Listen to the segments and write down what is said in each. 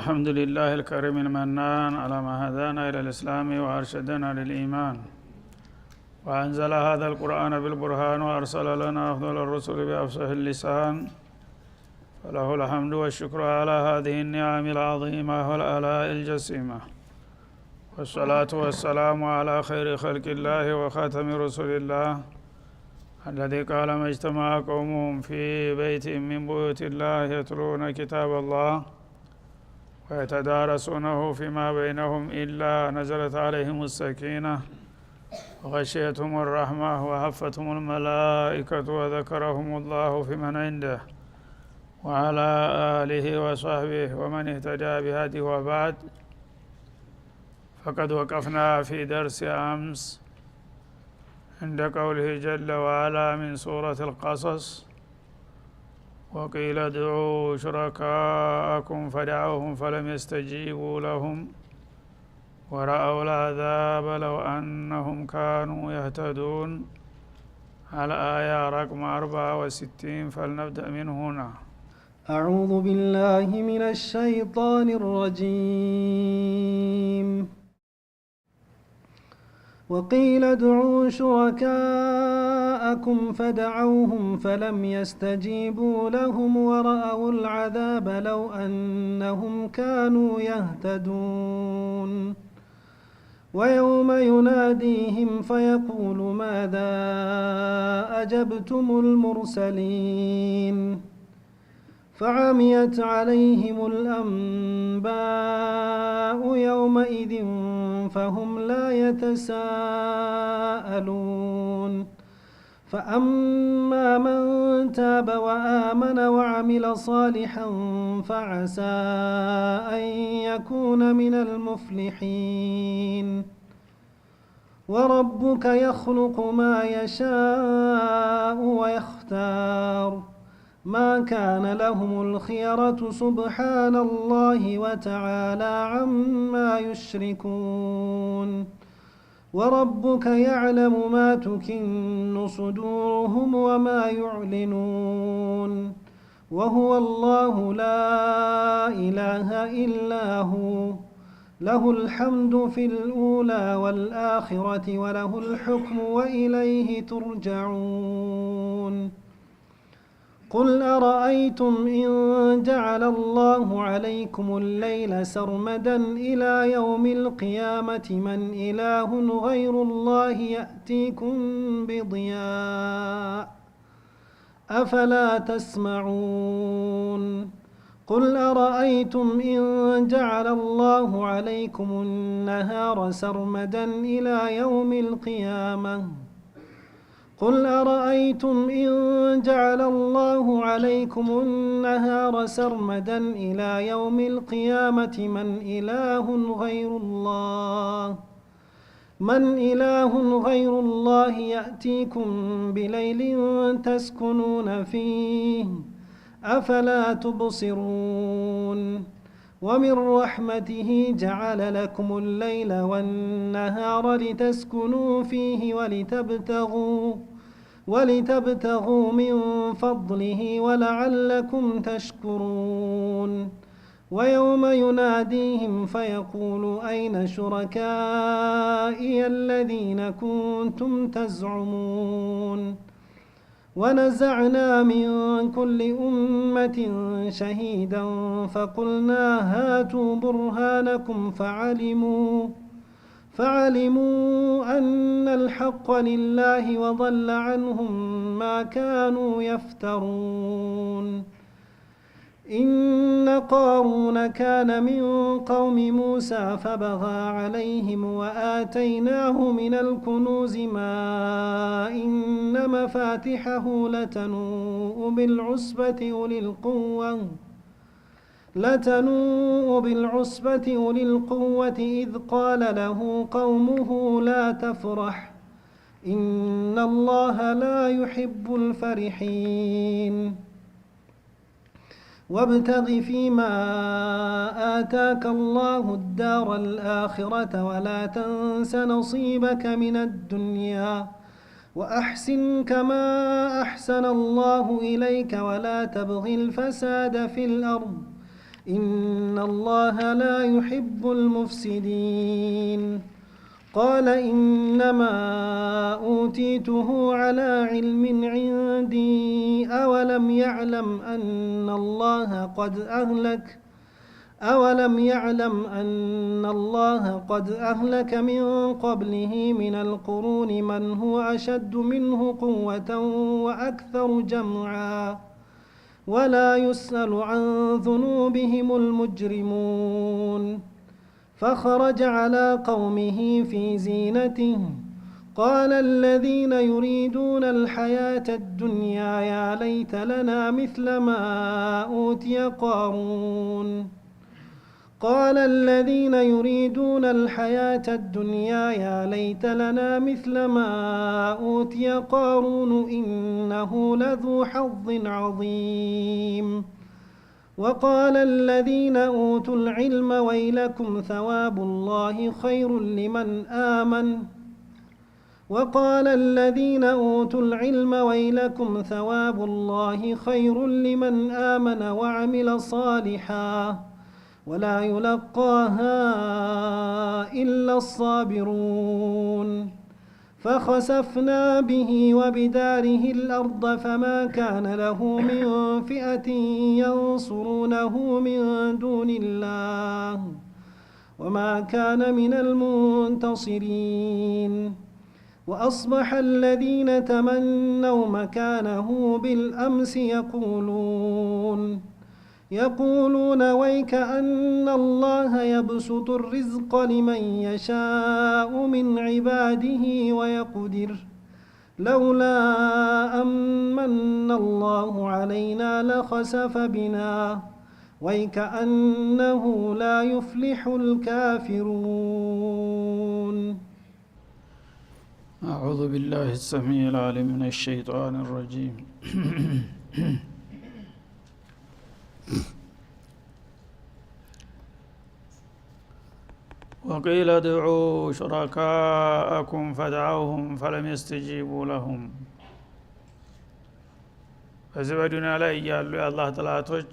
الحمد لله الكريم المنان على ما هدانا إلى الإسلام وأرشدنا للإيمان وأنزل هذا القرآن بالبرهان وأرسل لنا أفضل الرسل بأفصح اللسان فله الحمد والشكر على هذه النعم العظيمة والآلاء الجسيمة والصلاة والسلام على خير خلق الله وخاتم رسل الله الذي قال ما اجتمع قوم في بيت من بيوت الله يتلون كتاب الله ويتدارسونه فيما بينهم إلا نزلت عليهم السكينة وغشيتهم الرحمة وحفتهم الملائكة وذكرهم الله في من عنده وعلى آله وصحبه ومن اهتدى بهديه وبعد. فقد وقفنا في درس أمس عند قوله جل وعلا من سورة القصص: وقيل ادعوا شركاءكم فدعوهم فلم يستجيبوا لهم ورأوا العذاب لو أنهم كانوا يهتدون. الآية رقم 64. فلنبدأ من هنا. أعوذ بالله من الشيطان الرجيم. وقيل ادعوا شركاءكم فدعوهم فلم يستجيبوا لهم ورأوا العذاب لو أنهم كانوا يهتدون. ويوم يناديهم فيقول ماذا أجبتم المرسلين فعميت عليهم الأنباء يومئذ فهم لا يتساءلون. فأما من تاب وآمن وعمل صالحا فعسى أن يكون من المفلحين. وربك يخلق ما يشاء ويختار ما كان لهم الخيرة سبحان الله وتعالى عما يشركون. وربك يعلم ما تكن صدورهم وما يعلنون وهو الله لا إله إلا هو له الحمد في الأولى والآخرة وله الحكم وإليه ترجعون. قل أرأيتم إن جعل الله عليكم الليل سرمدا إلى يوم القيامة من إله غير الله يأتيكم بضياء أفلا تسمعون. قل أرأيتم إن جعل الله عليكم النهار سرمدا إلى يوم القيامة قل أرأيتم إن جعل الله عليكم النهار سرمدا إلى يوم القيامة من إله غير الله يأتيكم بليل تسكنون فيه أفلا تبصرون. ومن رحمته جعل لكم الليل والنهار لتسكنوا فيه ولتبتغوا من فضله ولعلكم تشكرون. ويوم يناديهم فيقول أين شركائي الذين كنتم تزعمون. ونزعنا من كل أمة شهيدا فقلنا هاتوا برهانكم فعلموا أن الحق لله وضل عنهم ما كانوا يفترون. إن قارون كان من قوم موسى فبغى عليهم وآتيناه من الكنوز ما إن مفاتحه لتنوء بالعصبة أولي القوة إذ قال له قومه لا تفرح إن الله لا يحب الفرحين. وابتغ فيما آتاك الله الدار الآخرة ولا تنس نصيبك من الدنيا وأحسن كما أحسن الله إليك ولا تبغ الفساد في الأرض إن الله لا يحب المفسدين قال إنما أوتيته على علم عندي أولم يعلم أن الله قد أهلك من قبله من القرون من هو أشد منه قوة وأكثر جمعا ولا يسأل عن ذنوبهم المجرمون فخرج على قومه في زينته قال الذين يريدون الحياة الدنيا يا ليت لنا مثل ما أوتي قارون قال الذين يريدون الحياة الدنيا يا ليت لنا مثل ما أوتي قارون إنه لذو حظ عظيم وقال الذين أوتوا العلم ويلكم ثواب الله خير لمن آمن وعمل صالحا ولا يلقاها إلا الصابرون فخسفنا به وبداره الأرض فما كان له من فئة ينصرونه من دون الله وما كان من المنتصرين وأصبح الذين تمنوا مكانه بالأمس يقولون ويك أن الله يبسط الرزق لمن يشاء من عباده ويقدر لولا أمن الله علينا لخسف بنا ويكأنه لا يفلح الكافرون أعوذ بالله السميع العليم من الشيطان الرجيم وقيل ادعوا شركاءكم فدعوهم فلم يستجيبوا لهم በዚህ በዱንያ ላይ ያሉ የአላህ ጠላቶች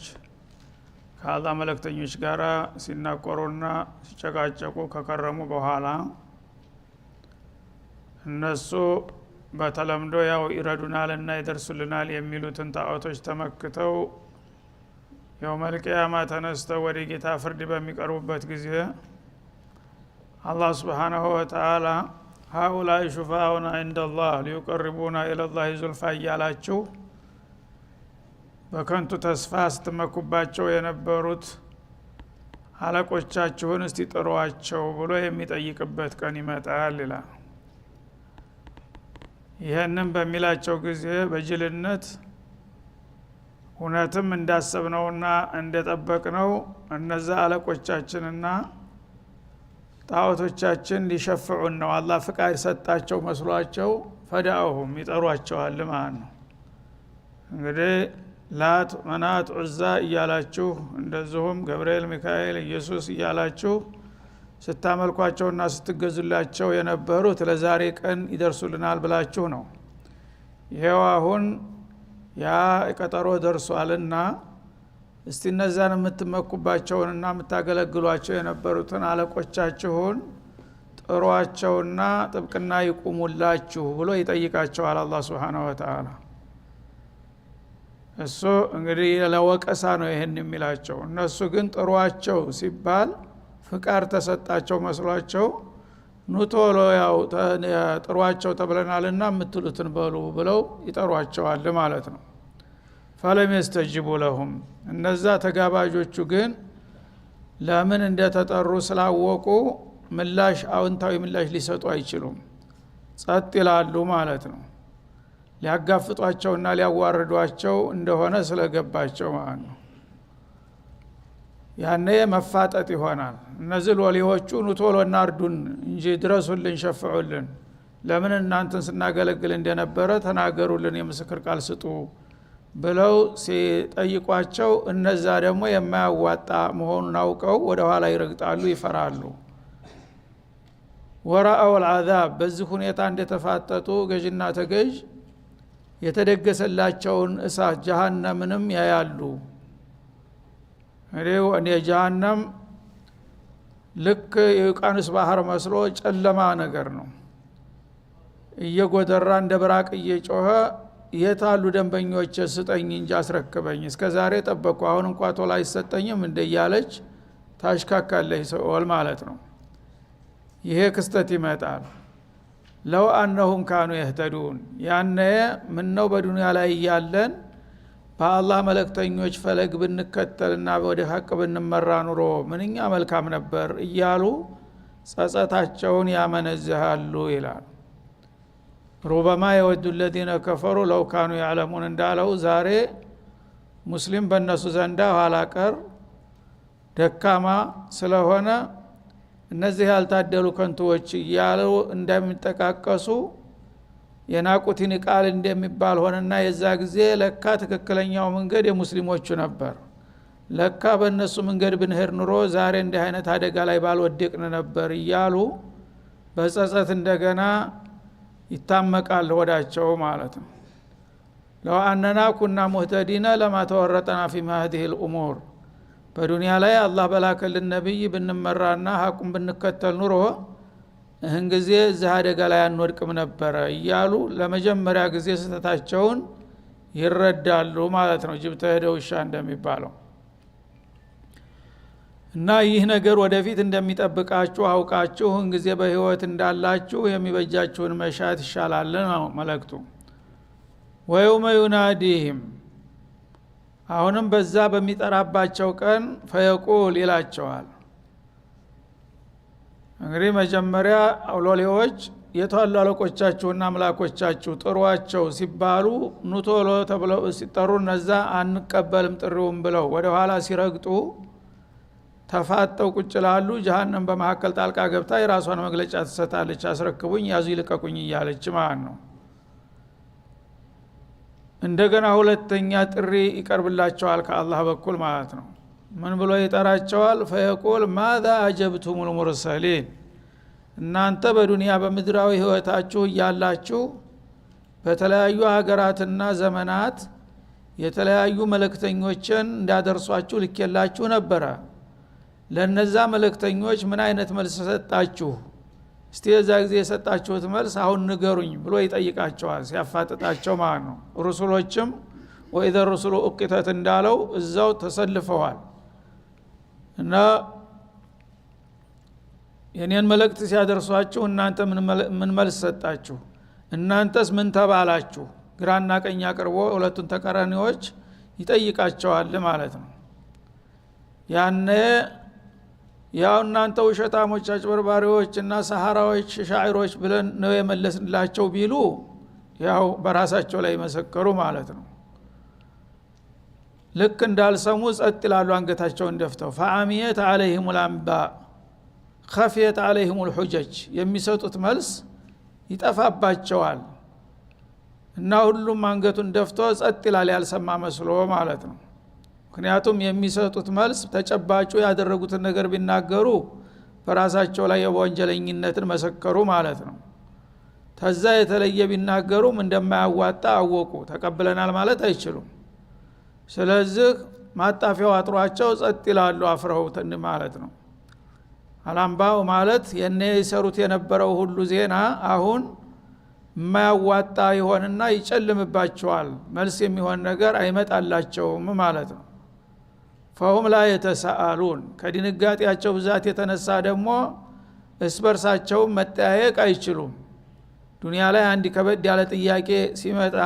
ከአላህ መልእክተኞች ጋር ሲናቆሩና ሲጨቃጨቁ ከከረሙ በኋላ እነሱ በተለምዶ ያው ይረዱናልና ይደርሱልናል የሚሉትን ጣዖቶች ተመክተው የውመል ቂያማ ተነስተው ወደ ጌታ ፍርድ በሚቀርቡበት ጊዜ አላህ Subhanahu Wa Ta'ala هؤلاء شفاعنا عند الله ليقربونا إلى الله زلفى እያላችሁ በከንቱ ተስፋ ስትመኩባቸው የነበሩት አለቆቻችሁን እስቲ ጥሯቸው ብሎ የሚጠይቅበት ቀን ይመጣል ይላል። ይሄንን በሚላቸው ጊዜ በጅልነት እውነትም እንዳሰብነውና እንደጠበቅነው እነዛ አለቆቻችንና ጣዖቶቻችን ሊሸፍዑን ነው አላህ ፍቃድ ሰጣቸው መስሏቸው ፈዳኡሁም ይጠሯቸዋል ማለት ነው። እንግዲህ ላት መናት ዑዛ እያላችሁ እንደዚሁም ገብርኤል ሚካኤል ኢየሱስ እያላችሁ ስታመልኳቸውና ስትገዙላቸው የነበሩት ለዛሬ ቀን ይደርሱልናል ብላችሁ ነው። ይሄው አሁን ያ ቀጠሮ ደርሷልና እስቲ እነዛን የምትመኩባቸውንና የምታገለግሏቸው የነበሩትን አለቆቻችሁን ጥሯቸውና ጥብቅና ይቁሙላችሁ ብሎ ይጠይቃቸዋል አላህ Subhanahu Wa Ta'ala። እሱ እንግዲህ ለወቀሳ ነው ይሄን የሚላቸው። እነሱ ግን ጥሯቸው ሲባል ፍቃድ ተሰጣቸው መስሏቸው ኑቶሎ ያው ጥሯቸው ተብለናልና የምትሉትን በሉ ብለው ይጠሯቸዋል ማለት ነው። ፈለም يستجيبوا لهم እነዛ ተጋባዦቹ ግን ለምን እንደተጠሩ ስላወቁ ምላሽ አውንታዊ ምላሽ ሊሰጡ አይችሉም፣ ጸጥ ይላሉ ማለት ነው። ሊያጋፍጧቸውና ሊያዋርዷቸው እንደሆነ ስለገባቸው ማለት ነው። ያኔ መፋጠጥ ይሆናል። እነዚህ ሎሌዎቹ ኑቶሎና አርዱን እንጂ ድረሱልን ሸፍዑልን፣ ለምን እናንተን ስናገለግል እንደነበረ ተናገሩልን፣ የምስክር ቃል ስጡ ብለው ሲጠይቋቸው እነዛ ደግሞ የማያዋጣ መሆኑን አውቀው ወደ ኋላ ይረግጣሉ፣ ይፈራሉ። ወራአው العذاب በዚህ ሁኔታ እንደተፋጠጡ ገዥና ተገዥ የተደገሰላቸውን እሳት ጀሃነምንም ያያሉ። የጀሃነም ልክ የዩቃንስ ባህር መስሎ ጨለማ ነገር ነው እየጎደራ እንደ ብራቅ እየጮኸ የታሉ ደንበኞች ስጠኝ እንጂ አስረክበኝ እስከዛሬ ጠበቁ አሁን እንኳን ቶላ አይሰጠኝም እንደያለች ታሽካካለች ሰውል ማለት ነው ይሄ ክስተት ይመጣል ለው አንሁም ካኑ ይህተዱን ያነ ምን ነው በዱንያ ላይ ያለን በአላህ መለክተኞች ፈለግ ብንከተልና ወደ ሐቅ ብንመራ ኑሮ ምንኛ መልካም ነበር እያሉ ጸጸታቸውን ያመነዝሃሉ ይላል ሩበማ የወዱ الذين كفروا لو كانوا يعلمون እንዳለው ዛሬ ሙስሊም በእነሱ ዘንዳ ኋላ ቀር ደካማ ስለሆነ እነዚህ ያልታደሉ ከንቶች እያሉ እንደሚጠቃቀሱ የናቁትን ቃል እንደሚባል ሆነና የዛ ጊዜ ለካ ትክክለኛው መንገድ የሙስሊሞቹ ነበር ለካ በእነሱ መንገድ ብንሄድ ኑሮ ዛሬ እንዲህ አይነት አደጋ ላይ ባልወደቅን ነበር እያሉ በጸጸት እንደገና ይታመቃል ወዳቸው ማለት ነው ለው አንና ኩና ሙህተዲና ለማ ተወረጠና في هذه الامور በዱንያ ላይ አላህ በላከልን ነብይ ብንመራና ሐቁን ብንከተል ኑሮ እህን ጊዜ እዚህ አደጋ ላይ አንወድቅም ነበር እያሉ ለመጀመሪያ ጊዜ ስተታቸውን ይረዳሉ ማለት ነው ጅብ ተሄደው ይሻ እንደሚባለው እና ይህ ነገር ወደፊት እንደሚጠብቃችሁ አውቃችሁ እንግዜ በህይወት እንዳላችሁ የሚበጃችሁን መሻት ይሻላል ነው መልእክቱ ወየውመ ዩናዲህም አሁንም በዛ በሚጠራባቸው ቀን ፈየቁል ይላቸዋል እንግዲህ መጀመሪያ አውሎሌዎች የተዋሉ አለቆቻችሁና አምላኮቻችሁ ጥሯቸው ሲባሉ ኑቶሎ ተብለው ሲጠሩ እነዛ አንቀበልም ጥሪውን ብለው ወደ ኋላ ሲረግጡ ተፋጠው ቁጭ ላሉ ጀሃነም በመሐከል ጣልቃ ገብታ የራሷን መግለጫ ትሰጣለች አስረክቡኝ ያዙ ይልቀቁኝ እያለች ማለት ነው እንደገና ሁለተኛ ጥሪ ይቀርብላቸዋል ከአላህ በኩል ማለት ነው ምን ብሎ ይጠራቸዋል ፈየቁል ማዛ አጀብቱሙል ሙርሰሊን እናንተ በዱንያ በምድራዊ ህይወታችሁ ያላችሁ በተለያዩ ሀገራትና ዘመናት የተለያዩ መልእክተኞችን እንዳደርሷችሁ ልከላችሁ ነበር ለነዛ መልእክተኞች ምን አይነት መልስ ሰጣችሁ እስቲ የዛ ጊዜ የሰጣችሁት መልስ አሁን ንገሩኝ ብሎ ይጠይቃቸዋል ሲያፋጥጣቸው ማለት ነው ሩሱሎችም ወኢዘ ሩሱሉ እቅተት እንዳለው እዛው ተሰልፈዋል እና የኔን መልእክት ሲያደርሷችሁ እናንተ ምን መልስ ሰጣችሁ እናንተስ ምን ተባላችሁ ግራና ቀኝ አቅርቦ ሁለቱን ተቀራኒዎች ይጠይቃቸዋል ማለት ነው ያነ ያው እናንተ ውሸታሞች አጭበርባሪዎችና ሰሃራዎች ሻዒሮች ብለን ነው የመለስንላቸው ቢሉ ያው በራሳቸው ላይ መሰከሩ ማለት ነው ልክ እንዳልሰሙ ጸጥ ይላሉ አንገታቸውን ደፍተው ፈአሚየት عليهم الانباء خفيت عليهم الحجج የሚሰጡት መልስ ይጠፋባቸዋል እና ሁሉም አንገቱን ደፍቶ ጸጥ ይላል ያልሰማ መስሎ ማለት ነው ምክንያቱም የሚሰጡት መልስ ተጨባጩ ያደረጉትን ነገር ቢናገሩ በራሳቸው ላይ የወንጀለኝነትን መሰከሩ ማለት ነው ተዛ የተለየ ቢናገሩም እንደማያዋጣ አወቁ ተቀበለናል ማለት አይችሉም ስለዚህ ማጣፊያው አጥሯቸው ጸጥ ይላሉ አፍረው ማለት ነው አላምባው ማለት የኔ ይሰሩት የነበረው ሁሉ ዜና አሁን የማያዋጣ ይሆንና ይጨልምባቸዋል መልስ የሚሆን ነገር አይመጣላቸውም ማለት ነው فهم لا يتساءلون ከድንጋጤያቸው ብዛት የተነሳ ደግሞ እስበርሳቸው መጠያየቅ አይችሉም ዱንያ ላይ አንድ ከበድ ያለ ጥያቄ ሲመጣ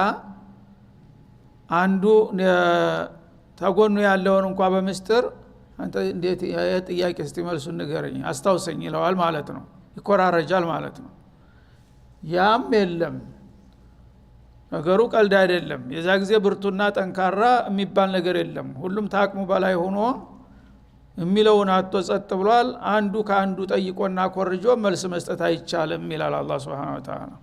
አንዱ ተጎኑ ያለውን እንኳን በመስጥር አንተ እንዴት የጥያቄ እስቲመልሱ ንገረኝ አስታውሰኝ ይለዋል ማለት ነው ይኮራረጃል ማለት ነው ያም የለም ነገሩ ቀልድ አይደለም የዛ ጊዜ ብርቱና ጠንካራ የሚባል ነገር የለም ሁሉም ታቅሙ በላይ ሆኖ የሚለውን አጥቶ ጸጥ ብሏል አንዱ ካንዱ ጠይቆና ኮርጆ መልስ መስጠት አይቻልም ይላል አላህ Subhanahu Wa Ta'ala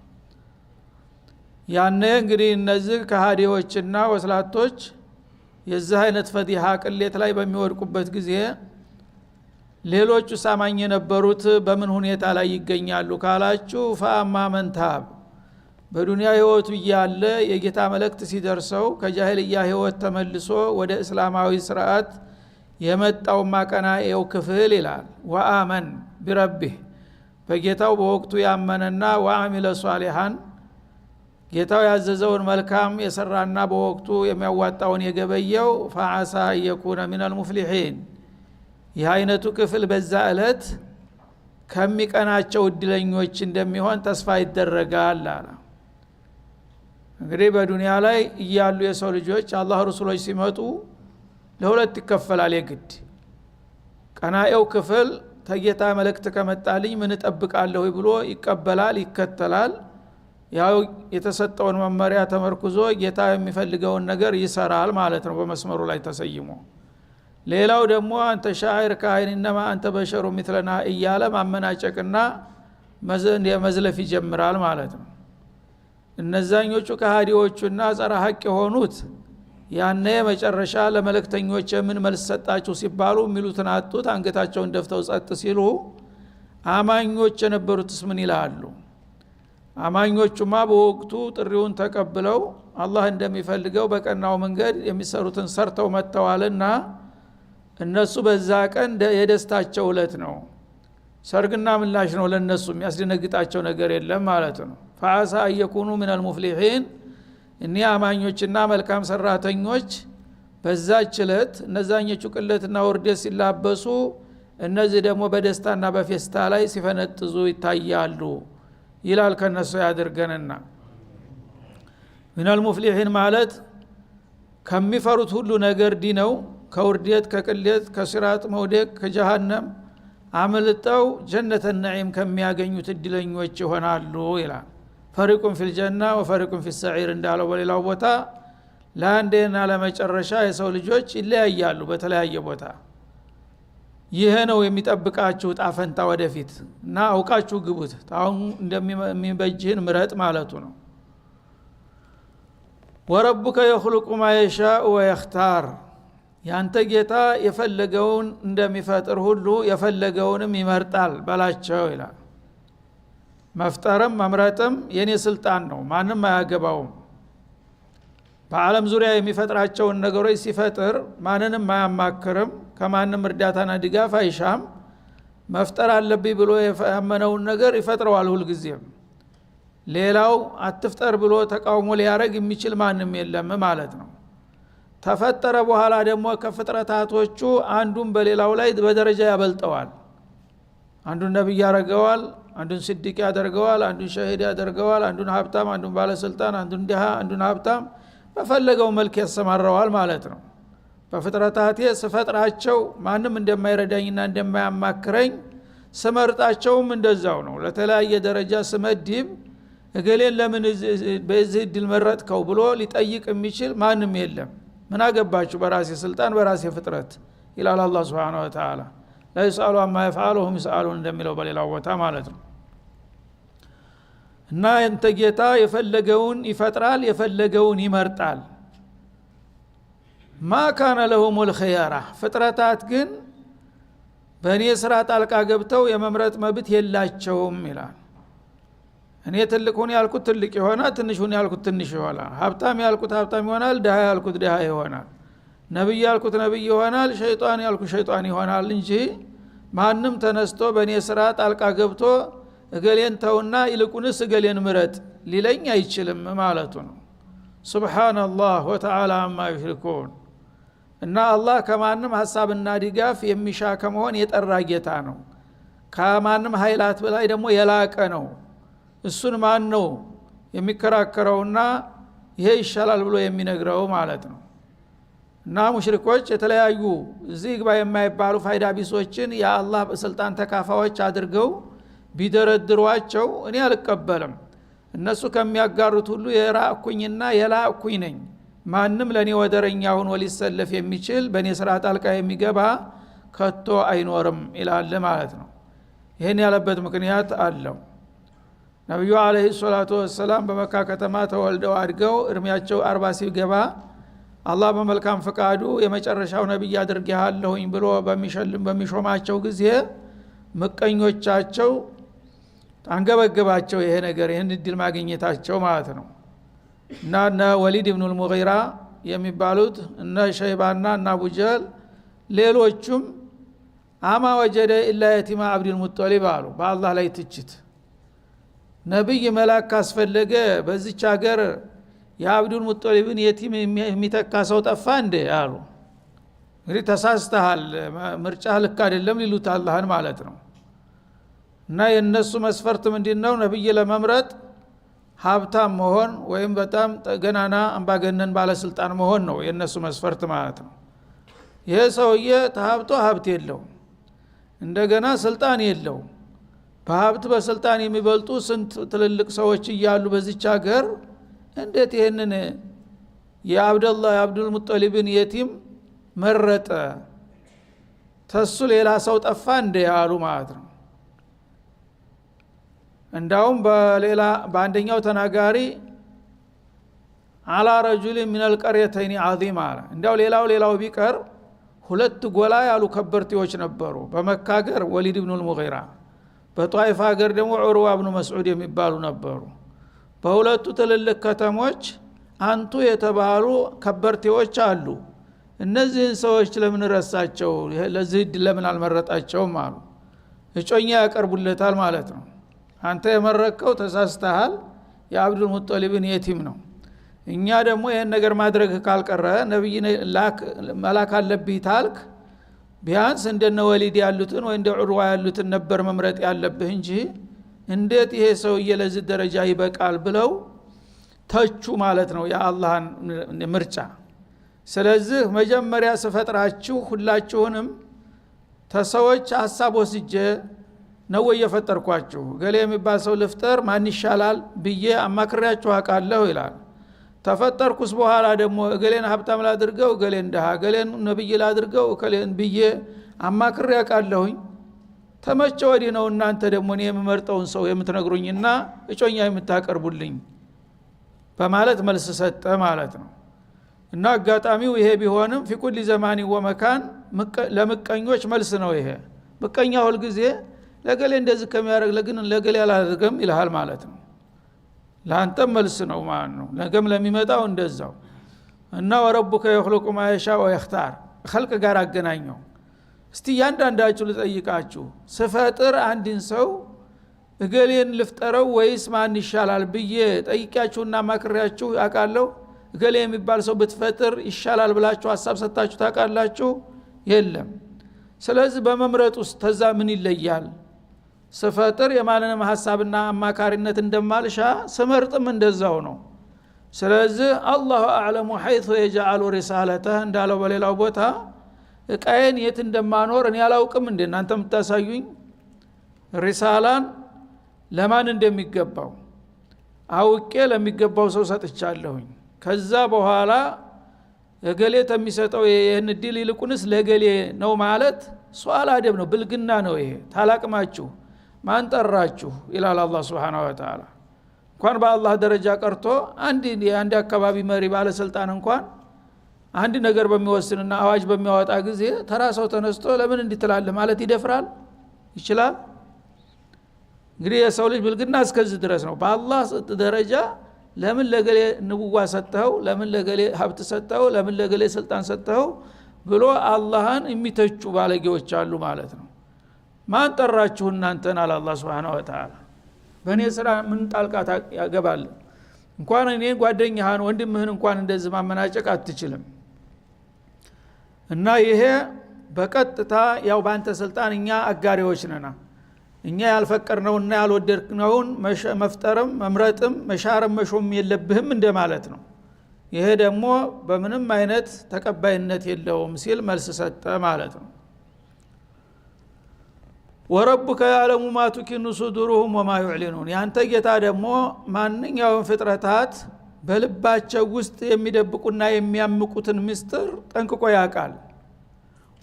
ያነ እንግዲህ እነዚህ ከሃዲዎችና ወስላቶች የዚህ አይነት ፈዲሃ ቅሌት ላይ በሚወድቁበት ጊዜ ሌሎቹ ሳማኝ የነበሩት በምን ሁኔታ ላይ ይገኛሉ ካላችሁ ፈአማ መንታብ በዱንያ ህይወቱ ያለ የጌታ መልእክት ሲደርሰው ከጃሂልያ ህይወት ተመልሶ ወደ እስላማዊ ስርዓት የመጣው ማቀናኤው ክፍል ይላል ወአመን ቢረቢህ በጌታው በወቅቱ ያመነና ወአሚለ ሷሊሃን ጌታው ያዘዘውን መልካም የሰራና በወቅቱ የሚያዋጣውን የገበየው ፈዓሳ የኩነ ሚነል ሙፍሊሒን ይህ አይነቱ ክፍል በዛ እለት ከሚቀናቸው እድለኞች እንደሚሆን ተስፋ ይደረጋል አለ። እንግዲህ በዱንያ ላይ እያሉ የሰው ልጆች አላህ ረሱሎች ሲመጡ ለሁለት ይከፈላል። የግድ ቀናኤው ክፍል ተጌታ መልእክት ከመጣልኝ ምን እጠብቃለሁ ብሎ ይቀበላል፣ ይከተላል። ያው የተሰጠውን መመሪያ ተመርኩዞ ጌታ የሚፈልገውን ነገር ይሰራል ማለት ነው በመስመሩ ላይ ተሰይሞ። ሌላው ደግሞ አንተ ሻዒር ካህን እነማ አንተ በሸሩ مثلنا እያለ ማመናጨቅና መዝለፍ ይጀምራል ማለት ነው። እነዛኞቹ ከሃዲዎቹና ጸረ ሐቅ የሆኑት ያኔ መጨረሻ ለመለክተኞች ምን መልስ ሰጣችሁ ሲባሉ ሚሉትን አጡት፣ አንገታቸውን ደፍተው ጸጥ ሲሉ አማኞች የነበሩትስ ምን ይላሉ? አማኞቹማ በወቅቱ ጥሪውን ተቀብለው አላህ እንደሚፈልገው በቀናው መንገድ የሚሰሩትን ሰርተው መተዋልና እነሱ በዛ ቀን የደስታቸው ዕለት ነው። ሰርግና ምላሽ ነው ለነሱ፣ የሚያስደነግጣቸው ነገር የለም ማለት ነው። ፈዓሳ አየኩኑ ሚነል ሙፍሊሒን እኒ አማኞችና መልካም ሰራተኞች በዛች ዕለት እነዛኞቹ ቅለትና ውርደት ሲላበሱ እነዚህ ደግሞ በደስታና በፌስታ ላይ ሲፈነጥዙ ይታያሉ ይላል። ከነሱ ያድርገንና ሚነል ሙፍሊሒን ማለት ከሚፈሩት ሁሉ ነገር ዲነው ከውርደት ከቅሌት ከሲራጥ መውደቅ ከጀሃነም አመልጠው ጀነተ ነዒም ከሚያገኙት እድለኞች ይሆናሉ ይላል። ፈሪቁን ፊል ጀና ወፈሪቁን ፊል ሰዒር እንዳለው በሌላው ቦታ ለአንዴና ለመጨረሻ የሰው ልጆች ይለያያሉ በተለያየ ቦታ። ይሄ ነው የሚጠብቃችሁ ጣፈንታ ወደፊት እና አውቃችሁ ግቡት። አሁን እንደሚበጅህን ምረጥ ማለቱ ነው። ወረቡከ የኽሉቁ ማ የሻኡ ወየኽታር ያንተ ጌታ የፈለገውን እንደሚፈጥር ሁሉ የፈለገውንም ይመርጣል በላቸው ይላል። መፍጠርም መምረጥም የኔ ስልጣን ነው፣ ማንም አያገባውም። በዓለም ዙሪያ የሚፈጥራቸውን ነገሮች ሲፈጥር ማንንም አያማክርም፣ ከማንም እርዳታና ድጋፍ አይሻም። መፍጠር አለብኝ ብሎ ያመነውን ነገር ይፈጥረዋል ሁልጊዜም። ሌላው አትፍጠር ብሎ ተቃውሞ ሊያረግ የሚችል ማንም የለም ማለት ነው። ተፈጠረ በኋላ ደግሞ ከፍጥረታቶቹ አንዱን በሌላው ላይ በደረጃ ያበልጠዋል። አንዱን ነብይ ያደርገዋል፣ አንዱን ስዲቅ ያደርገዋል፣ አንዱን ሸሂድ ያደርገዋል፣ አንዱን ሀብታም፣ አንዱን ባለስልጣን፣ አንዱን ድሃ፣ አንዱን ሀብታም በፈለገው መልክ ያሰማራዋል ማለት ነው። በፍጥረታቴ ስፈጥራቸው ማንም እንደማይረዳኝና እንደማያማክረኝ ስመርጣቸውም እንደዛው ነው። ለተለያየ ደረጃ ስመድብ እገሌን ለምን በዚህ እድል መረጥከው ብሎ ሊጠይቅ የሚችል ማንም የለም። ምን አገባችሁ በራሴ ስልጣን በራሴ ፍጥረት ይላል አላህ Subhanahu Wa Ta'ala። لا يسأل عما يفعل وهم يسألون እንደሚለው በሌላው ቦታ ማለት ነው። እና እንተ ጌታ የፈለገውን ይፈጥራል፣ የፈለገውን ይመርጣል። ما كان لهم الخيار ፍጥረታት ግን በእኔ ስራ ጣልቃ ገብተው የመምረጥ መብት የላቸውም ይላል። እኔ ትልቁን ያልኩት ትልቅ ይሆናል፣ ትንሹን ያልኩት ትንሽ ይሆናል። ሀብታም ያልኩት ሀብታም ይሆናል፣ ድሃ ያልኩት ድሃ ይሆናል። ነብይ ያልኩት ነብይ ይሆናል፣ ሸይጣን ያልኩት ሸይጣን ይሆናል እንጂ ማንም ተነስቶ በእኔ ስራ ጣልቃ ገብቶ እገሌን ተውና ይልቁንስ እገሌን ምረጥ ሊለኝ አይችልም ማለቱ ነው። ሱብሃንአላህ ወተዓላ አማ ይሽሪኩን። እና አላህ ከማንም ሐሳብና ድጋፍ የሚሻ ከመሆን የጠራ ጌታ ነው። ከማንም ኃይላት በላይ ደግሞ የላቀ ነው። እሱን ማን ነው የሚከራከረውና ይሄ ይሻላል ብሎ የሚነግረው ማለት ነው። እና ሙሽሪኮች የተለያዩ እዚህ ግባ የማይባሉ ፋይዳ ቢሶችን የአላህ በስልጣን ተካፋዮች አድርገው ቢደረድሯቸው እኔ አልቀበልም። እነሱ ከሚያጋሩት ሁሉ የራእኩኝና የላእኩኝ ነኝ። ማንም ለኔ ወደረኛ ሆኖ ሊሰለፍ የሚችል በኔ ስራ ጣልቃ የሚገባ ከቶ አይኖርም ይላል ማለት ነው። ይሄን ያለበት ምክንያት አለው። ነብዩ አለይሂ ሰላቱ ወሰለም በመካ ከተማ ተወልደው አድገው እድሜያቸው 40 ሲገባ አላህ በመልካም ፈቃዱ የመጨረሻው ነብይ አድርጌሃለሁኝ ብሎ በሚሾማቸው ጊዜ መቀኞቻቸው አንገበገባቸው ይሄ ነገር፣ ይሄን እድል ማግኘታቸው ማለት ነው። እና ወሊድ ኢብኑ አልሙጊራ የሚባሉት እነ ሸይባና እና አቡጀል ሌሎቹም አማ ወጀደ ኢላ የቲማ አብዱል ሙጠሊብ አሉ። በአላህ ላይ ትችት ነብይ መላክ ካስፈለገ በዚች ሀገር የአብዱል ሙጠሊብን የቲም የሚተካ ሰው ጠፋ እንዴ አሉ። እንግዲህ ተሳስተሃል፣ ምርጫ ልክ አይደለም ሊሉት አላህን ማለት ነው። እና የነሱ መስፈርት ምንድነው? ነብይ ለመምረጥ ሀብታም መሆን ወይም በጣም ገናና አምባገነን ባለስልጣን መሆን ነው የነሱ መስፈርት ማለት ነው። ይሄ ሰውዬ ተሀብቶ ሀብት የለው፣ እንደገና ስልጣን የለው። በሀብት በስልጣን የሚበልጡ ስንት ትልልቅ ሰዎች እያሉ በዚች ሀገር እንዴት ይሄንን የአብዱል ሙጠሊብን የቲም መረጠ? ተሱ ሌላ ሰው ጠፋ እንደ ያሉ ማለት ነው። እንዳውም በአንደኛው ተናጋሪ አላ ረጁል ሚን አልቀርየተይን ዓዚም አለ። እንዳው ሌላው ቢቀር ሁለት ጎላ ያሉ ከበርቴዎች ነበሩ። በመካ ሀገር ወሊድ ኢብኑ አልሙጊራ፣ በጧይፍ ሀገር ደግሞ ዑርዋ ኢብኑ መስዑድ የሚባሉ ነበሩ። በሁለቱ ትልልቅ ከተሞች አንቱ የተባሉ ከበርቴዎች አሉ። እነዚህን ሰዎች ለምን ረሳቸው? ለዚህ ዕድል ለምን አልመረጣቸውም አሉ። እጮኛ ያቀርቡለታል ማለት ነው። አንተ የመረቀው ተሳስተሃል፣ የአብዱል ሙጠሊብን የቲም ነው። እኛ ደግሞ ይሄን ነገር ማድረግ ካልቀረ ነብይ መላክ አለብህ ታልክ ቢያንስ እንደነ ወሊድ ያሉትን ወይ እንደ ዑርዋ ያሉትን ነበር መምረጥ ያለብህ እንጂ እንዴት ይሄ ሰውዬ ለዚህ ደረጃ ይበቃል ብለው ተቹ ማለት ነው የአላህን ምርጫ። ስለዚህ መጀመሪያ ስፈጥራችሁ ሁላችሁንም ተሰዎች ሐሳብ ወስጄ ነው የፈጠርኳችሁ። ገሌ የሚባል ሰው ልፍጠር ማን ይሻላል ብዬ አማክሪያችሁ አውቃለሁ ይላል። ተፈጠርኩስ በኋላ ደግሞ ገሌን ሀብታም ላድርገው፣ ገሌን ደሃ፣ ገሌን ነብይ ላድርገው፣ ገሌን ብዬ አማክሪ አውቃለሁኝ። ተመቸ ወዲህ ነው እናንተ ደግሞ እኔ የምመርጠውን ሰው የምትነግሩኝና እጮኛ የምታቀርቡልኝ በማለት መልስ ሰጠ ማለት ነው። እና አጋጣሚው ይሄ ቢሆንም في كل زمان ومكان ለምቀኞች መልስ ነው ይሄ። ምቀኛ ሁሉ ጊዜ ለገሌ እንደዚህ ከሚያደርግ ለገሌ አላደርግም ይልሃል ማለት ነው። ለአንተ መልስ ነው ማለት ነው። ነገም ለሚመጣው እንደዛው። እና ወረቡከ يخلق ما يشاء ويختار خلق ጋር አገናኘው። እስቲ ያንዳንዳችሁ ልጠይቃችሁ፣ ስፈጥር አንድን ሰው እገሌን ልፍጠረው ወይስ ማን ይሻላል ብዬ ጠይቂያችሁና ማክሪያችሁ አውቃለሁ? እገሌ የሚባል ሰው ብትፈጥር ይሻላል ብላችሁ ሐሳብ ሰጣችሁ ታውቃላችሁ? የለም። ስለዚህ በመምረጥ ውስጥ ተዛ ምን ይለያል? ስፈጥር የማንንም ሐሳብና አማካሪነት እንደማልሻ ስመርጥም እንደዛው ነው። ስለዚህ አላሁ አዕለሙ ሐይቱ የጀዐሉ ሪሳለተህ እንዳለው በሌላው ቦታ እቃዬን የት እንደማኖር እኔ አላውቅም እንዴ እናንተ የምታሳዩኝ? ሪሳላን ለማን እንደሚገባው አውቄ ለሚገባው ሰው ሰጥቻለሁኝ። ከዛ በኋላ እገሌ ተሚሰጠው ይሄን ዲል ይልቁንስ ለገሌ ነው ማለት ሱአል አደብ ነው፣ ብልግና ነው። ይሄ ታላቅማችሁ ማን ጠራችሁ ይላል አላህ Subhanahu Wa Ta'ala። እንኳን በአላህ ደረጃ ቀርቶ አንድ አካባቢ መሪ ባለስልጣን እንኳን አንድ ነገር በሚወስንና አዋጅ በሚያወጣ ጊዜ ተራሰው ተነስቶ ለምን እንዲትላል ማለት ይደፍራል? ይችላል? እንግዲህ የሰው ልጅ ብልግና እስከዚህ ድረስ ነው። በአላህ ደረጃ ለምን ለገሌ ንቡዋ ሰጠው፣ ለምን ለገሌ ሀብት ሰጠው፣ ለምን ለገሌ ስልጣን ሰጠው ብሎ አላህን የሚተቹ ባለጌዎች አሉ ማለት ነው። ማን ጠራችሁ እናንተን አለ አላህ Subhanahu Wa Ta'ala። በእኔ ስራ ምን ጣልቃ ያገባል? እንኳን እኔ ጓደኛህን ወንድምህን እንኳን እንደዚህ ማመናጨቅ አትችልም። እና ይሄ በቀጥታ ያው ባንተ ስልጣን እኛ አጋሪዎች ነና እኛ ያልፈቀርነውና ያልወደድነውን መፍጠርም መምረጥም መሻርም መሾም የለብህም እንደማለት ነው። ይሄ ደግሞ በምንም አይነት ተቀባይነት የለውም ሲል መልስ ሰጠ ማለት ነው። ወረቡከ ያዕለሙ ማ ቱኪኑ ሱዱሩሁም ወማ ዩዕሊኑን፣ ያንተ ጌታ ደግሞ ማንኛውም ፍጥረታት በልባቸው ውስጥ የሚደብቁና የሚያምቁትን ምስጢር ጠንቅቆ ያውቃል።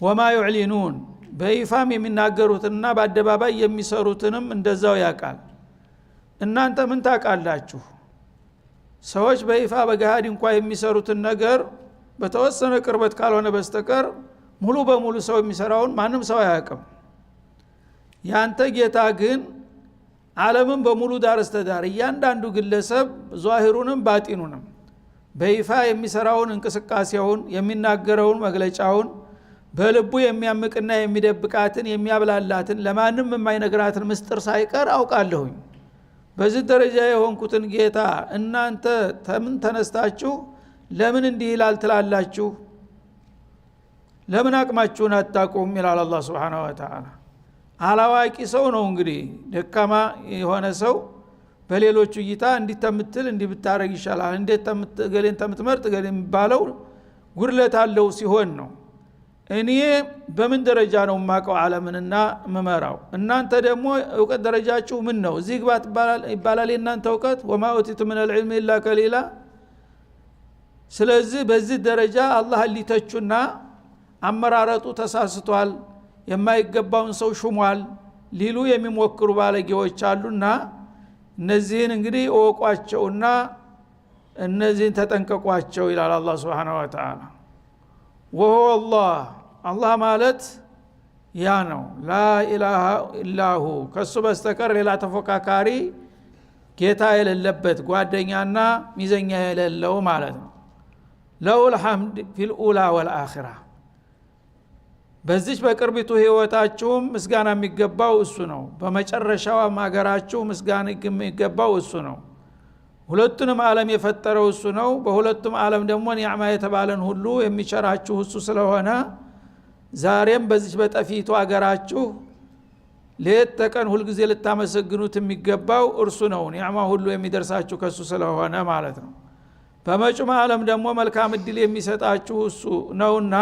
ወማ ዩዕሊኑን፣ በይፋም የሚናገሩትና በአደባባይ የሚሰሩትንም እንደዛው ያውቃል። እናንተ ምን ታውቃላችሁ? ሰዎች በይፋ በገሃድ እንኳን የሚሰሩትን ነገር በተወሰነ ቅርበት ካልሆነ በስተቀር ሙሉ በሙሉ ሰው የሚሰራውን ማንም ሰው አያውቅም። ያንተ ጌታ ግን ዓለምን በሙሉ ዳር እስተዳር እያንዳንዱ ግለሰብ ዟሂሩንም ባጢኑንም በይፋ የሚሰራውን እንቅስቃሴውን የሚናገረውን መግለጫውን በልቡ የሚያምቅና የሚደብቃትን የሚያብላላትን ለማንም የማይነግራትን ምስጥር ሳይቀር አውቃለሁኝ። በዚህ ደረጃ የሆንኩትን ጌታ እናንተ ተምን ተነስታችሁ ለምን እንዲህ ይላል ትላላችሁ? ለምን አቅማችሁን አታቁም? ይላል አላህ Subhanahu Wa Ta'ala። አላዋቂ ሰው ነው እንግዲህ ደካማ የሆነ ሰው በሌሎቹ እይታ እንዲተምትል እንዲብታረግ ይሻላል እንዴት ገሌን ተምትመርጥ ገሌን የሚባለው ጉድለት አለው ሲሆን ነው። እኔ በምን ደረጃ ነው ማቀው ዓለምንና መመራው? እናንተ ደግሞ እውቀት ደረጃችሁ ምን ነው? እዚህ ግባት ይባላል እናንተ እውቀት ወማ ኡቲቱ ምን العلم الا قليلا። ስለዚህ በዚህ ደረጃ አላህ ሊተቹና አመራረጡ ተሳስቷል የማይገባውን ሰው ሹሟል ሊሉ የሚሞክሩ ባለጌዎች አሉና እነዚህን እንግዲህ ወቋቸውና እነዚህን ተጠንቀቋቸው ይላል አላህ Subhanahu Wa Ta'ala። وهو الله ማለት ያ ነው لا اله الا هو ከሱ በስተቀር ሌላ ተፎካካሪ ጌታ የሌለበት ጓደኛና ሚዘኛ የሌለው ማለት ነው። له الحمد في الاولى والاخره። በዚህ በቅርቢቱ ህይወታችሁም ምስጋና የሚገባው እሱ ነው። በመጨረሻው ማገራችሁ ምስጋና የሚገባው እሱ ነው። ሁለቱንም ዓለም የፈጠረው እሱ ነው። በሁለቱም ዓለም ደግሞ ኒዕማ የተባለን ሁሉ የሚቸራችሁ እሱ ስለሆነ ዛሬም በዚህ በጠፊቱ አገራችሁ ሌት ተቀን ሁሉ ጊዜ ልታመሰግኑት የሚገባው እርሱ ነው። ኒዕማ ሁሉ የሚደርሳችሁ ከሱ ስለሆነ ማለት ነው። በመጪው ዓለም ደግሞ መልካም እድል የሚሰጣችሁ እሱ ነውና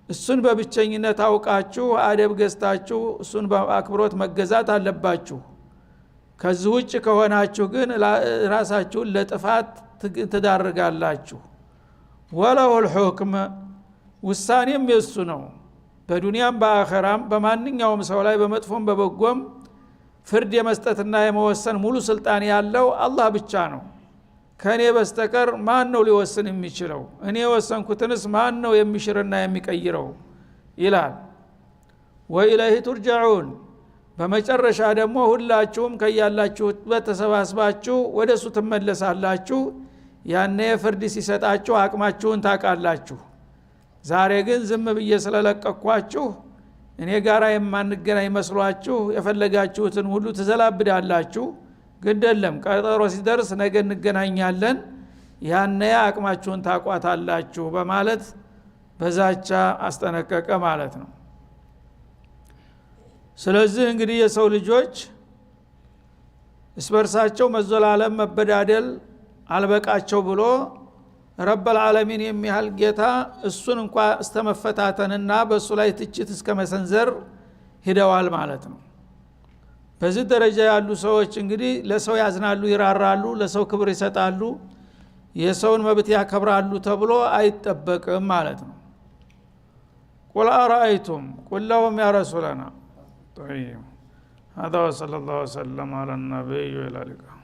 እሱን በብቸኝነት አውቃችሁ አደብ ገዝታችሁ እሱን በአክብሮት መገዛት አለባችሁ። ከዚህ ውጭ ከሆናችሁ ግን ራሳችሁን ለጥፋት ትዳርጋላችሁ። ወለው الحكم ውሳኔም የሱ ነው። በዱንያም በአኺራም በማንኛውም ሰው ላይ በመጥፎም በበጎም ፍርድ የመስጠትና የመወሰን ሙሉ ስልጣን ያለው አላህ ብቻ ነው። ከኔ በስተቀር ማን ነው ሊወስን የሚችለው? እኔ ወሰንኩትንስ ማን ነው የሚሽርና የሚቀይረው? ይላል። ወኢለይሂ ቱርጃዑን። በመጨረሻ ደግሞ ሁላችሁም ከያላችሁበት ተሰባስባችሁ ወደሱ ትመለሳላችሁ። ያኔ ፍርድ ሲሰጣችሁ አቅማችሁን ታቃላችሁ። ዛሬ ግን ዝም ብዬ ስለለቀኳችሁ እኔ ጋራ የማንገናኝ መስሏችሁ የፈለጋችሁትን ሁሉ ትዘላብዳላችሁ። ግደለም ቀጠሮ ሲደርስ ነገ እንገናኛለን፣ ያኔ አቅማችሁን ታቋታላችሁ በማለት በዛቻ አስጠነቀቀ ማለት ነው። ስለዚህ እንግዲህ የሰው ልጆች እስበርሳቸው መዘላለም መበዳደል አልበቃቸው ብሎ ረበል ዓለሚን የሚያህል ጌታ እሱን እንኳን እስተመፈታተንና በሱ ላይ ትችት እስከመሰንዘር ሂደዋል ማለት ነው። በዚህ ደረጃ ያሉ ሰዎች እንግዲህ ለሰው ያዝናሉ፣ ይራራሉ፣ ለሰው ክብር ይሰጣሉ፣ የሰውን መብት ያከብራሉ ተብሎ አይጠበቅም ማለት ነው። ቁል አራአይቱም ቁል ለሁም ያ ረሱላና طيب هذا وصلى الله وسلم على النبي وعلى اله